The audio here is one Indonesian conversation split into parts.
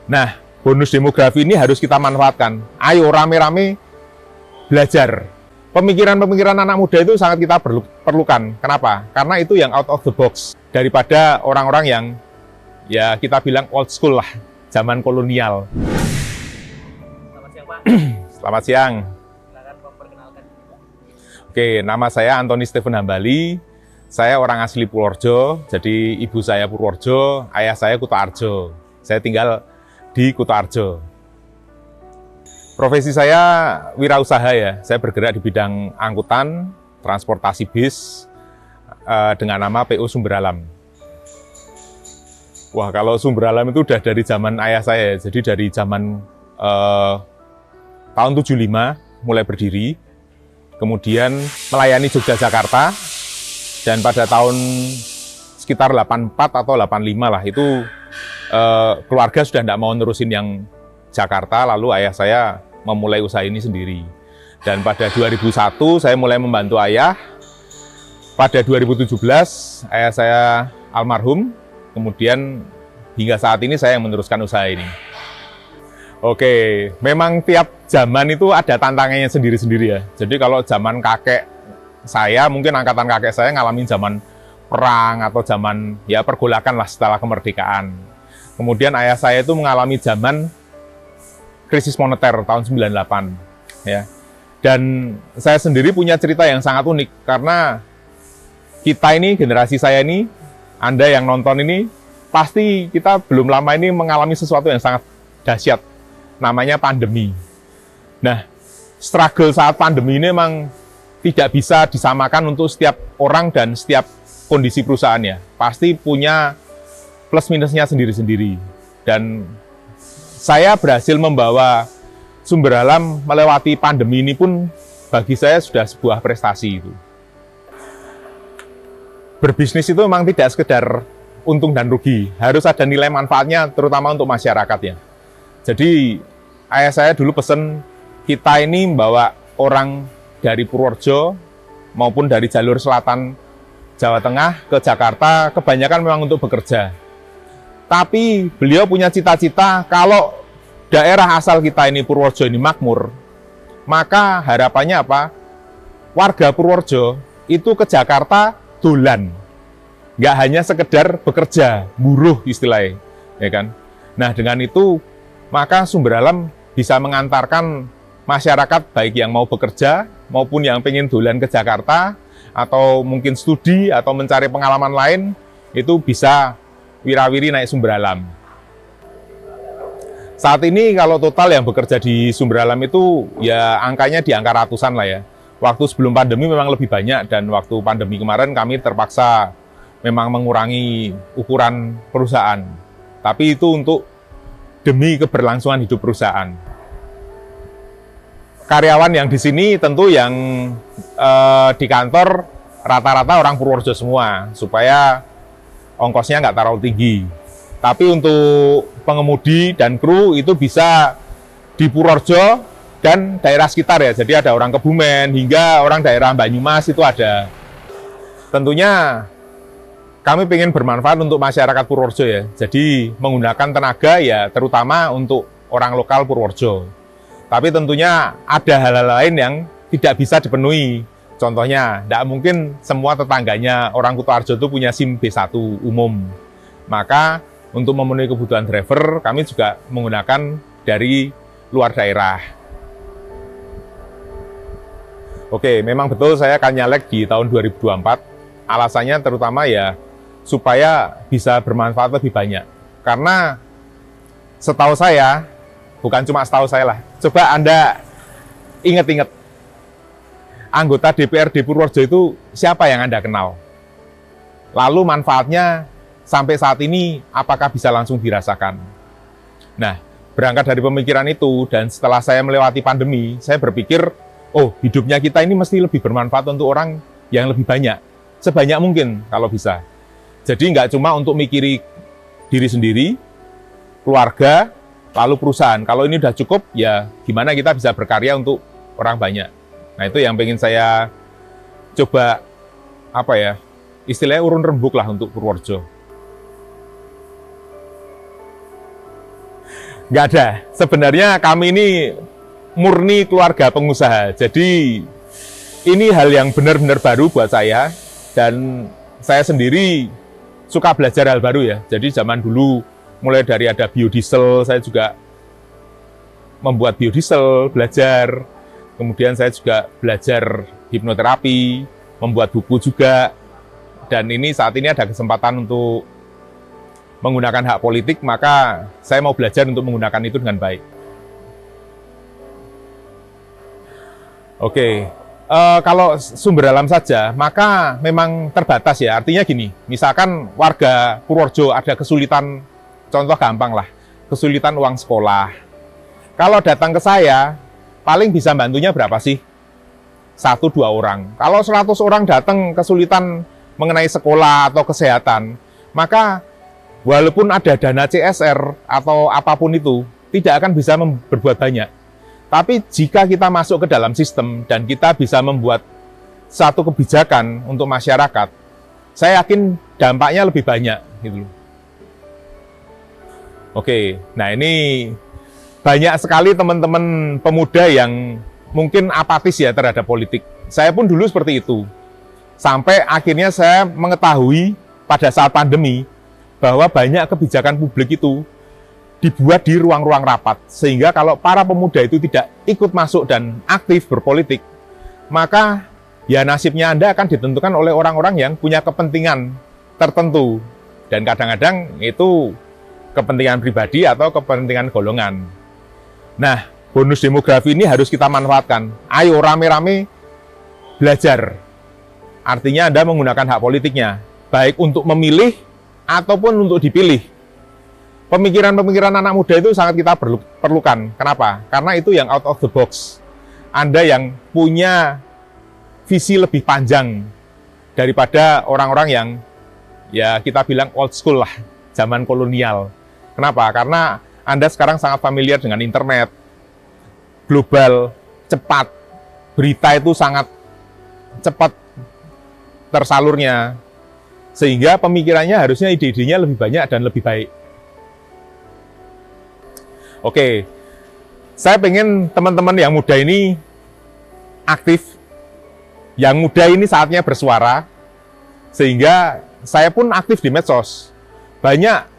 Nah, bonus demografi ini harus kita manfaatkan. Ayo rame-rame belajar. Pemikiran-pemikiran anak muda itu sangat kita perlukan. Kenapa? Karena itu yang out of the box. Daripada orang-orang yang ya kita bilang old school lah, zaman kolonial. Selamat siang, Pak. Selamat siang. Silakan memperkenalkan. Oke, nama saya Antoni Stephen Hambali. Saya orang asli Purworejo, jadi ibu saya Purworejo, ayah saya Kutoarjo. Saya tinggal di Kutoarjo. Profesi saya wirausaha ya, saya bergerak di bidang angkutan, transportasi bis, dengan nama PO Sumber Alam. Wah, kalau Sumber Alam itu udah dari zaman ayah saya, jadi dari zaman tahun 75 mulai berdiri, kemudian melayani Yogyakarta, dan pada tahun sekitar 84 atau 85 lah, itu keluarga sudah tidak mau nerusin yang Jakarta, lalu ayah saya memulai usaha ini sendiri. Dan pada 2001 saya mulai membantu ayah. Pada 2017 ayah saya almarhum, kemudian hingga saat ini saya yang meneruskan usaha ini. Oke, memang tiap zaman itu ada tantangannya sendiri-sendiri ya. Jadi kalau zaman kakek saya, mungkin angkatan kakek saya ngalamin zaman perang atau zaman ya pergolakan lah setelah kemerdekaan. Kemudian ayah saya itu mengalami zaman krisis moneter tahun 98 ya. Dan saya sendiri punya cerita yang sangat unik karena kita ini, generasi saya ini, Anda yang nonton ini, pasti kita belum lama ini mengalami sesuatu yang sangat dahsyat, namanya pandemi. Nah, struggle saat pandemi ini memang tidak bisa disamakan untuk setiap orang dan setiap kondisi perusahaan ya. Pasti punya plus minusnya sendiri-sendiri. Dan saya berhasil membawa Sumber Alam melewati pandemi ini pun bagi saya sudah sebuah prestasi itu. Berbisnis itu memang tidak sekedar untung dan rugi, harus ada nilai manfaatnya terutama untuk masyarakat ya. Jadi ayah saya dulu pesen kita ini membawa orang dari Purworejo maupun dari jalur selatan Jawa Tengah ke Jakarta kebanyakan memang untuk bekerja. Tapi beliau punya cita-cita kalau daerah asal kita ini Purworejo ini makmur, maka harapannya apa? Warga Purworejo itu ke Jakarta dolan, nggak hanya sekedar bekerja, buruh istilahnya, ya kan? Nah dengan itu maka Sumber Alam bisa mengantarkan masyarakat baik yang mau bekerja maupun yang pengen dolan ke Jakarta atau mungkin studi atau mencari pengalaman lain itu bisa wirawiri naik Sumber Alam. Saat ini kalau total yang bekerja di Sumber Alam itu ya angkanya di angka ratusan lah ya. Waktu sebelum pandemi memang lebih banyak dan waktu pandemi kemarin kami terpaksa memang mengurangi ukuran perusahaan. Tapi itu untuk demi keberlangsungan hidup perusahaan. Karyawan yang di sini tentu yang di kantor rata-rata orang Purworejo semua supaya ongkosnya nggak terlalu tinggi. Tapi untuk pengemudi dan kru itu bisa di Purworejo dan daerah sekitar ya. Jadi ada orang Kebumen hingga orang daerah Banyumas itu ada. Tentunya kami ingin bermanfaat untuk masyarakat Purworejo ya. Jadi menggunakan tenaga ya terutama untuk orang lokal Purworejo. Tapi tentunya ada hal-hal lain yang tidak bisa dipenuhi. Contohnya, tidak mungkin semua tetangganya orang Kutoarjo itu punya SIM B1 umum. Maka untuk memenuhi kebutuhan driver, kami juga menggunakan dari luar daerah. Oke, memang betul saya akan nyalek di tahun 2024. Alasannya terutama ya supaya bisa bermanfaat lebih banyak. Karena setahu saya, bukan cuma setahu saya lah, coba Anda ingat-ingat, anggota DPRD Purworejo itu siapa yang Anda kenal? Lalu manfaatnya sampai saat ini apakah bisa langsung dirasakan? Nah, berangkat dari pemikiran itu dan setelah saya melewati pandemi, saya berpikir, oh hidupnya kita ini mesti lebih bermanfaat untuk orang yang lebih banyak, sebanyak mungkin kalau bisa. Jadi nggak cuma untuk mikiri diri sendiri, keluarga, lalu perusahaan. Kalau ini udah cukup, ya gimana kita bisa berkarya untuk orang banyak. Nah itu yang pengen saya coba, apa ya, istilahnya urun rembuk lah untuk Purworejo. Nggak ada. Sebenarnya kami ini murni keluarga pengusaha. Jadi ini hal yang benar-benar baru buat saya. Dan saya sendiri suka belajar hal baru ya. Jadi zaman dulu mulai dari ada biodiesel, saya juga membuat biodiesel, belajar. Kemudian saya juga belajar hipnoterapi, membuat buku juga. Dan ini saat ini ada kesempatan untuk menggunakan hak politik, maka saya mau belajar untuk menggunakan itu dengan baik. Oke, kalau sumber alam saja, maka memang terbatas ya. Artinya gini, misalkan warga Purworejo ada kesulitan, contoh gampang lah, kesulitan uang sekolah. Kalau datang ke saya, paling bisa bantunya berapa sih? 1-2 orang. Kalau 100 orang datang kesulitan mengenai sekolah atau kesehatan, maka walaupun ada dana CSR atau apapun itu, tidak akan bisa berbuat banyak. Tapi jika kita masuk ke dalam sistem dan kita bisa membuat satu kebijakan untuk masyarakat, saya yakin dampaknya lebih banyak. Gitu. Oke, nah ini banyak sekali teman-teman pemuda yang mungkin apatis ya terhadap politik. Saya pun dulu seperti itu. Sampai akhirnya saya mengetahui pada saat pandemi bahwa banyak kebijakan publik itu dibuat di ruang-ruang rapat. Sehingga kalau para pemuda itu tidak ikut masuk dan aktif berpolitik, maka ya nasibnya Anda akan ditentukan oleh orang-orang yang punya kepentingan tertentu. Dan kadang-kadang itu kepentingan pribadi atau kepentingan golongan. Nah, bonus demografi ini harus kita manfaatkan. Ayo rame-rame belajar. Artinya Anda menggunakan hak politiknya, baik untuk memilih ataupun untuk dipilih. Pemikiran-pemikiran anak muda itu sangat kita perlukan. Kenapa? Karena itu yang out of the box. Anda yang punya visi lebih panjang daripada orang-orang yang ya kita bilang old school lah, zaman kolonial. Kenapa? Karena Anda sekarang sangat familiar dengan internet, global, cepat, berita itu sangat cepat tersalurnya, sehingga pemikirannya harusnya ide-idenya lebih banyak dan lebih baik. Oke, saya pengen teman-teman yang muda ini aktif, yang muda ini saatnya bersuara, sehingga saya pun aktif di medsos. Banyak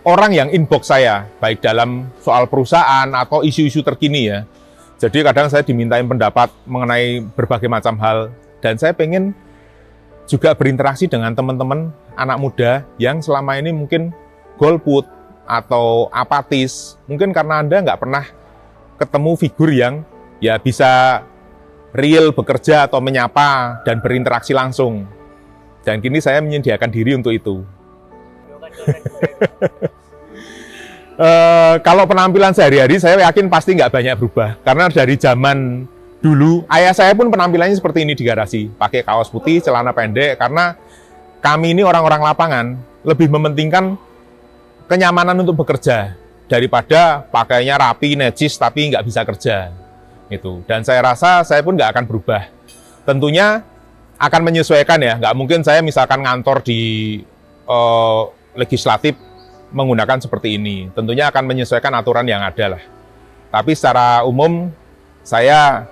orang yang inbox saya, baik dalam soal perusahaan atau isu-isu terkini ya. Jadi kadang saya dimintain pendapat mengenai berbagai macam hal, dan saya pengen juga berinteraksi dengan teman-teman anak muda yang selama ini mungkin golput atau apatis, mungkin karena Anda nggak pernah ketemu figur yang ya bisa real bekerja atau menyapa dan berinteraksi langsung. Dan kini saya menyediakan diri untuk itu. Kalau penampilan sehari-hari saya yakin pasti nggak banyak berubah. Karena dari zaman dulu, ayah saya pun penampilannya seperti ini di garasi. Pakai kaos putih, celana pendek. Karena kami ini orang-orang lapangan lebih mementingkan kenyamanan untuk bekerja daripada pakainya rapi, necis, tapi nggak bisa kerja. Gitu. Dan saya rasa saya pun nggak akan berubah. Tentunya akan menyesuaikan ya. Nggak mungkin saya misalkan ngantor di legislatif menggunakan seperti ini. Tentunya akan menyesuaikan aturan yang ada lah. Tapi secara umum saya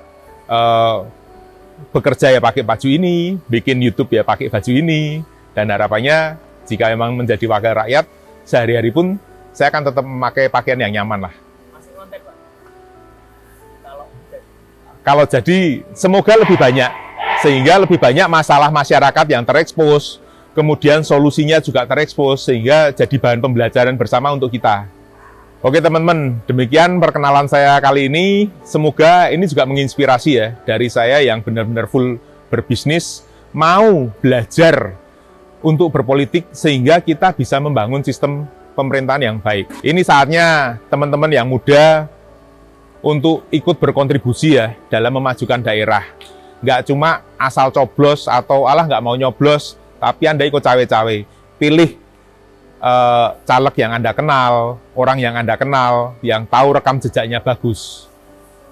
bekerja ya pakai baju ini, bikin YouTube ya pakai baju ini, dan harapannya jika memang menjadi wakil rakyat sehari-hari pun saya akan tetap memakai pakaian yang nyaman lah. Masih konten, Pak? Kalau jadi semoga lebih banyak, sehingga lebih banyak masalah masyarakat yang terekspos, kemudian solusinya juga terekspos, sehingga jadi bahan pembelajaran bersama untuk kita. Oke teman-teman, demikian perkenalan saya kali ini. Semoga ini juga menginspirasi ya, dari saya yang benar-benar full berbisnis, mau belajar untuk berpolitik, sehingga kita bisa membangun sistem pemerintahan yang baik. Ini saatnya teman-teman yang muda untuk ikut berkontribusi ya, dalam memajukan daerah. Nggak cuma asal coblos atau alah nggak mau nyoblos, tapi Anda ikut cawe-cawe. Pilih caleg yang Anda kenal, orang yang Anda kenal, yang tahu rekam jejaknya bagus,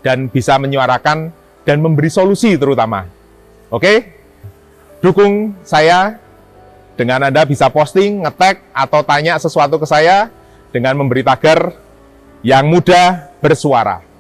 dan bisa menyuarakan dan memberi solusi terutama. Oke? Dukung saya dengan Anda bisa posting, nge-tag, atau tanya sesuatu ke saya dengan memberi tagar yang muda bersuara.